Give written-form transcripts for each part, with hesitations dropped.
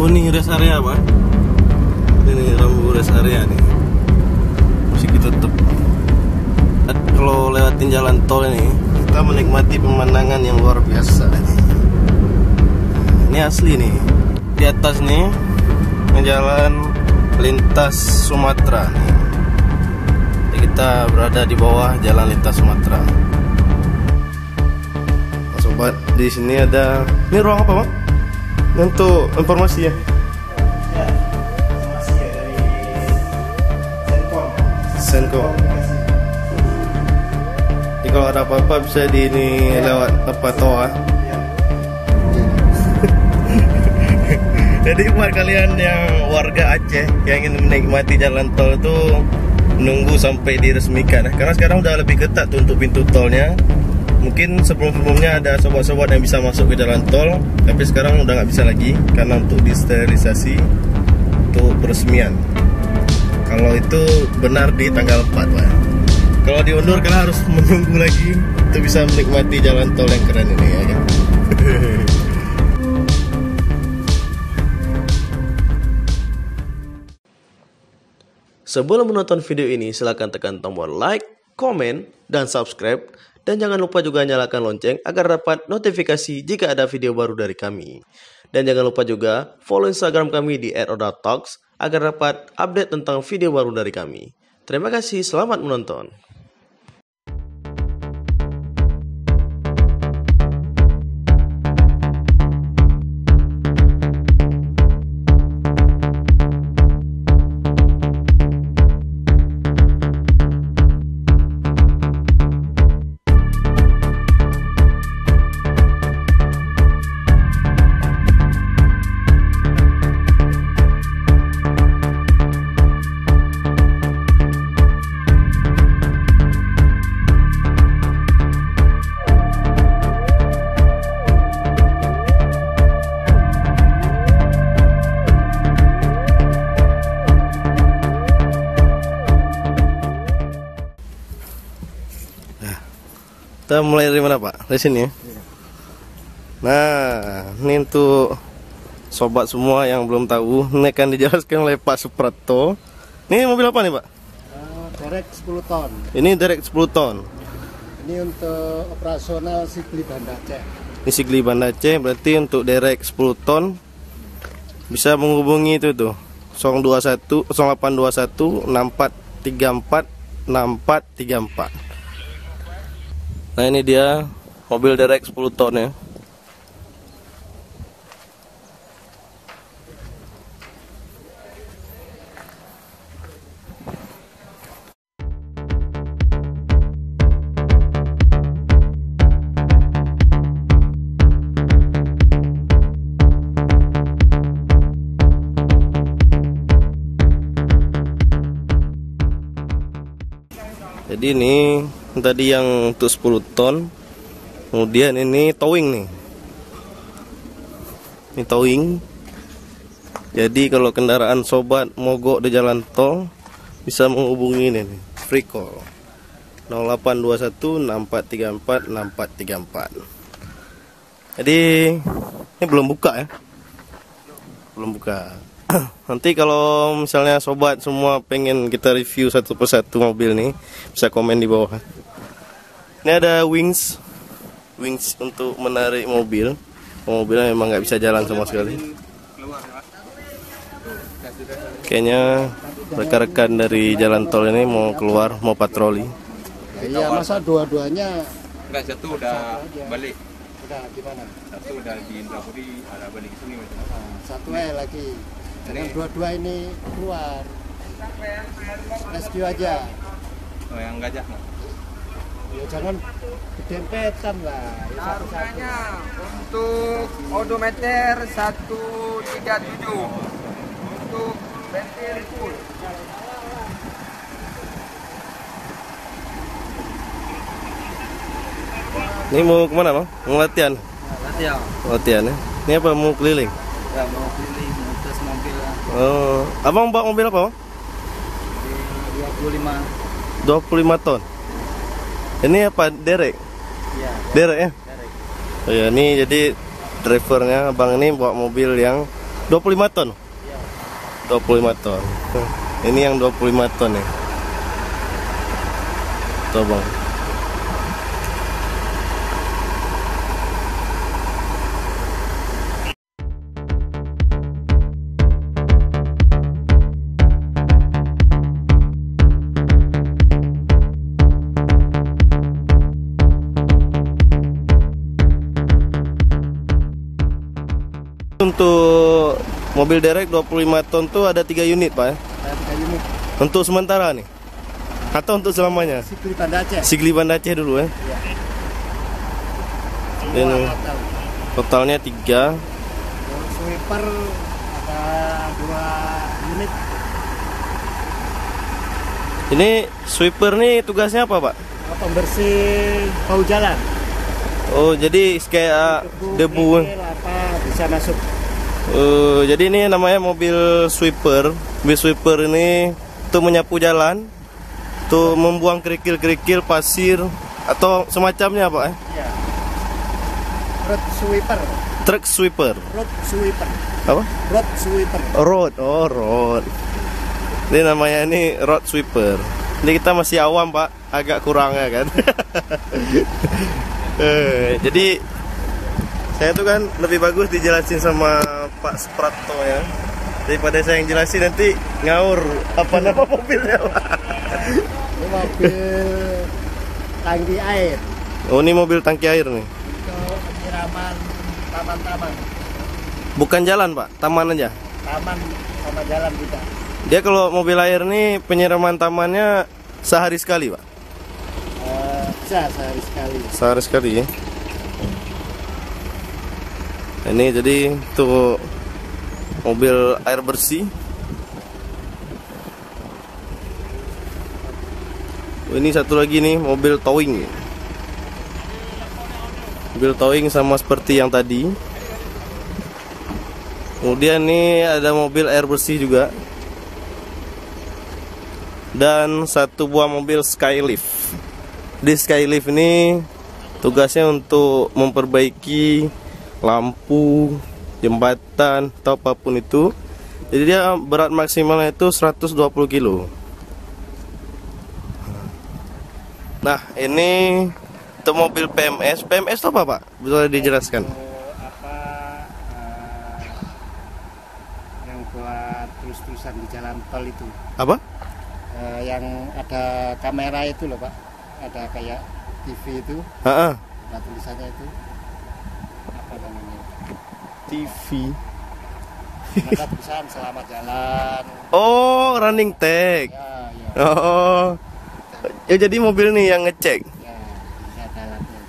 Oh, ini rest area Pak. Ini rambu rest area nih. Masih ditutup. Kalau lewatin jalan tol ini, kita menikmati pemandangan yang luar biasa. Ini asli nih. Di atas nih, jalan lintas Sumatera nih. Jadi kita berada di bawah jalan lintas Sumatera. Sobat, di sini ada. Ini ruang apa, Pak? Untuk informasi ya. Ya, informasi ya dari Senkom. Jadi kalau ada apa-apa bisa di ini lewat apa toa. Ya. Jadi buat kalian yang warga Aceh yang ingin menikmati jalan tol itu menunggu sampai diresmikan. Karena sekarang udah lebih ketat tuh untuk pintu tolnya. Mungkin sebelum-sebelumnya ada sobat-sobat yang bisa masuk ke jalan tol, tapi sekarang udah nggak bisa lagi karena untuk disterilisasi untuk peresmian. Kalau itu benar di tanggal 4 Pak. Kalau diundur kalian harus menunggu lagi untuk bisa menikmati jalan tol yang keren ini ya kan? Sebelum menonton video ini, silahkan tekan tombol like, komen, dan subscribe. Dan jangan lupa juga nyalakan lonceng agar dapat notifikasi jika ada video baru dari kami. Dan jangan lupa juga follow Instagram kami di @odatalks agar dapat update tentang video baru dari kami. Terima kasih, selamat menonton. Kita mulai dari mana Pak? Dari sini ya? Nah, ini untuk sobat semua yang belum tahu, ini akan dijelaskan oleh Pak Suprapto. Ini mobil apa nih Pak? Derek 10 ton. Ini derek 10 ton. Ini untuk operasional Sigli Banda Aceh. Ini Sigli Banda Aceh, berarti untuk derek 10 ton bisa menghubungi itu tuh 021 0821 6434 6434. Nah ini dia mobil derek 10 ton ya. Jadi ini tadi yang untuk 10 ton. Kemudian ini towing nih. Ini towing. Jadi kalau kendaraan sobat mogok di jalan tol bisa menghubungi ini nih, free call 0821 6434 6434. Jadi ini belum buka ya. Belum buka. Nanti kalau misalnya sobat semua pengen kita review satu persatu mobil nih, bisa komen di bawah. Ini ada wings untuk menarik mobil. Mobilnya memang nggak bisa jalan sama sekali. Kayaknya rekan-rekan dari jalan tol ini mau keluar, mau patroli. Iya, masa dua-duanya? Enggak, satu udah balik. Udah gimana? Satu udah di Indrapuri, ada balik ke sini. Satu lagi. Yang dua-dua ini keluar. Rescue aja. Oh, yang gajah nggak? Ya jangan kedempetan lah. Ya, satu-satu. Untuk odometer 137, untuk bensin full. Ini mau kemana bang? Mau latihan? Latihan. Latihan ya? Ini apa, mau keliling? Ya mau keliling, mau tes mobil lah. Oh, abang bawa mobil apa bang? 25. 25 ton. Ini apa, derek? Iya. Derek ya? Derek. Oh ya, ini jadi drivernya abang ini bawa mobil yang 25 ton. Iya. 25 ton. Ini yang 25 ton ya. Tuh bang. Untuk mobil derek 25 ton tuh ada 3 unit Pak ya? Ada 3 unit. Untuk sementara nih? Atau untuk selamanya? Sikli Banda Aceh. Sigli Banda Aceh dulu ya? Iya. Ini Total. totalnya 3. Untuk sweeper ada 2 unit. Ini sweeper nih tugasnya apa Pak? Pembersih bau jalan. Oh jadi kayak debu. kerikil, apa bisa masuk. Jadi ini namanya mobil sweeper. Mobil sweeper ini tuh menyapu jalan, tuh membuang kerikil-kerikil, pasir atau semacamnya Pak ya? Iya. Road sweeper. Truck sweeper. Road sweeper. Apa? Road sweeper. Road, oh road. Ini namanya ini road sweeper. Ini kita masih awam Pak, agak kurang ya kan. Jadi saya tuh kan lebih bagus dijelasin sama Pak Supratto ya, daripada saya yang jelasin nanti ngaur apa nama mobilnya Pak. Ini mobil tangki air Oh ini mobil tangki air nih. untuk penyiraman taman-taman. Bukan jalan Pak, taman aja. Taman sama jalan juga. Dia kalau mobil air nih penyiraman tamannya sehari sekali Pak. Bisa sehari sekali. Sehari sekali ya. Ini jadi tuh mobil air bersih. Ini satu lagi nih mobil towing. Mobil towing sama seperti yang tadi. Kemudian nih ada mobil air bersih juga. Dan satu buah mobil Skylift. Di Skylift ini tugasnya untuk memperbaiki lampu, jembatan atau apapun itu. Jadi dia berat maksimalnya itu 120 kilo. Nah ini untuk mobil PMS. PMS itu apa Pak? Bisa dijelaskan? Apa yang buat terus-terusan di jalan tol itu? Apa? Yang ada kamera itu loh Pak. Ada kayak TV itu, Ha-ha. ada tulisannya itu apa namanya? TV. Ada tulisan selamat jalan. Oh running tag. Ya, ya, Oh ya jadi mobil nih yang ngecek. ya, bisa jalannya.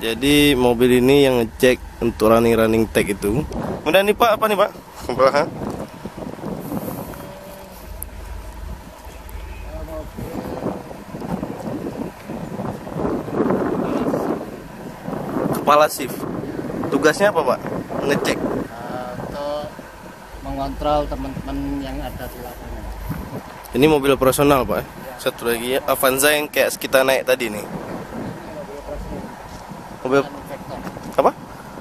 Jadi mobil ini yang ngecek untuk running tag itu. Kemudian nih Pak, apa nih Pak? Sebelah. Kepala shift. Tugasnya apa Pak? Ngecek. Untuk mengontrol teman-teman yang ada di lapangan. Ini mobil operasional Pak. Satu lagi Avanza yang kayak kita naik tadi nih. Mobil Infektor. apa?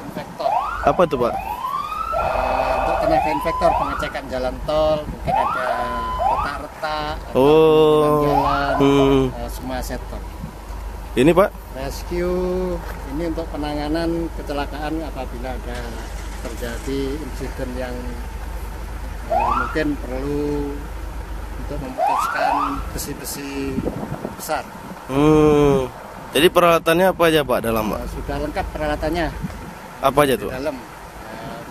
Infektor. Apa tuh Pak? Untuk tenaga infektor pengecekan jalan tol, mungkin ada retak-retak, ada Oh. jalan, semua sektor. Ini Pak? Rescue ini untuk penanganan kecelakaan apabila ada terjadi insiden yang mungkin perlu untuk memutuskan besi-besi besar. Jadi peralatannya apa aja Pak dalam Pak? Sudah lengkap peralatannya Apa aja di tuh? dalam.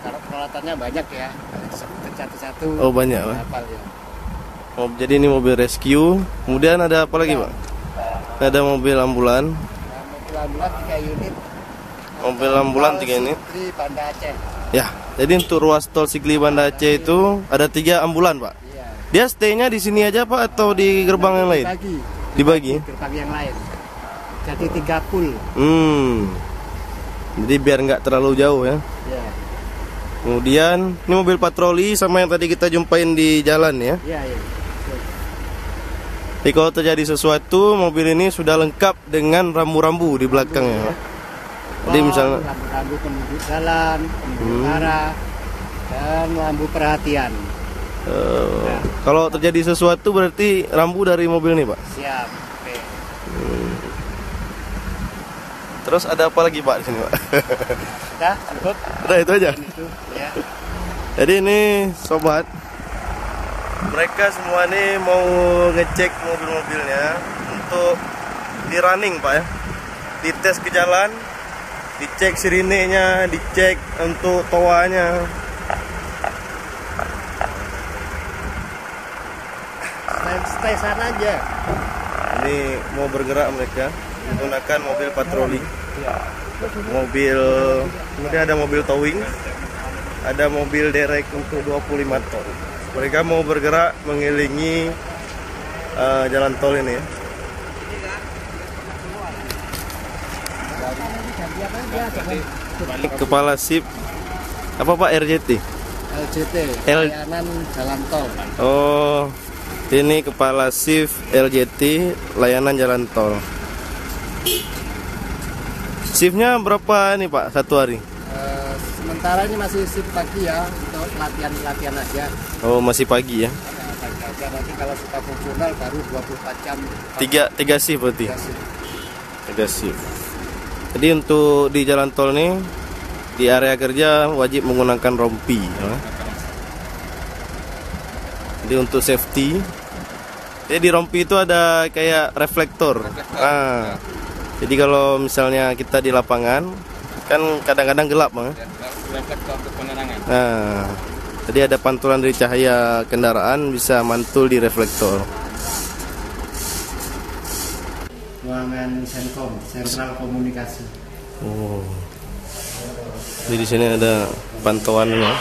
Kalau peralatannya banyak ya, kalau disebut satu-satu. Oh banyak Pak. Hafal ya. Oh, jadi ini mobil rescue. Kemudian ada apa lagi Pak? Ada mobil ambulan. Mobil ambulan 3 unit. Mobil ambulan 3 unit. Di Banda Aceh. Ya, jadi untuk ruas tol Sigli Banda Aceh itu ada 3 ambulan Pak. Iya. Dia stay-nya di sini aja Pak atau di gerbang yang lain? Dibagi. Gerbang yang lain. Jadi 3 pool. Jadi biar nggak terlalu jauh ya. Ya. Kemudian ini mobil patroli sama yang tadi kita jumpain di jalan ya. Iya, iya. Jadi kalau terjadi sesuatu, mobil ini sudah lengkap dengan rambu-rambu di belakangnya. Jadi misalnya lampu penunjuk jalan, penunjuk arah, dan lampu perhatian. kalau terjadi sesuatu berarti rambu dari mobil nih Pak. Siap. Oke. Terus ada apa lagi Pak di sini Pak? Udah cukup. Udah itu aja. Itu ya. Jadi ini sobat, mereka semua nih mau ngecek mobil-mobilnya untuk di running Pak ya, dites ke jalan, dicek sirinenya, dicek untuk toanya. Stay sana aja. Ini mau bergerak mereka menggunakan mobil patroli, mobil, kemudian ada mobil towing, ada mobil derek untuk 25 ton. Mereka mau bergerak mengelilingi jalan tol ini ya. Kepala SIP apa Pak, RJT? LJT, layanan jalan tol. Oh, ini kepala SIP LJT layanan jalan tol. Shiftnya berapa nih Pak satu hari? Sementara ini masih shift pagi ya, untuk latihan aja. Oh, masih pagi ya? Pagi aja, nanti kalau sudah fungsional baru 24 jam. Tiga shift berarti? Tiga shift. 3 shift. Jadi untuk di jalan tol nih, di area kerja wajib menggunakan rompi ya. Jadi untuk safety, jadi di rompi itu ada kayak reflektor. Ah, jadi kalau misalnya kita di lapangan kan kadang-kadang gelap Bang. Reflektor untuk penerangan. Nah, jadi ada pantulan dari cahaya kendaraan bisa mantul di reflektor. Ruangan Senkom, sentral komunikasi. Oh. Jadi di sini ada pantauannya.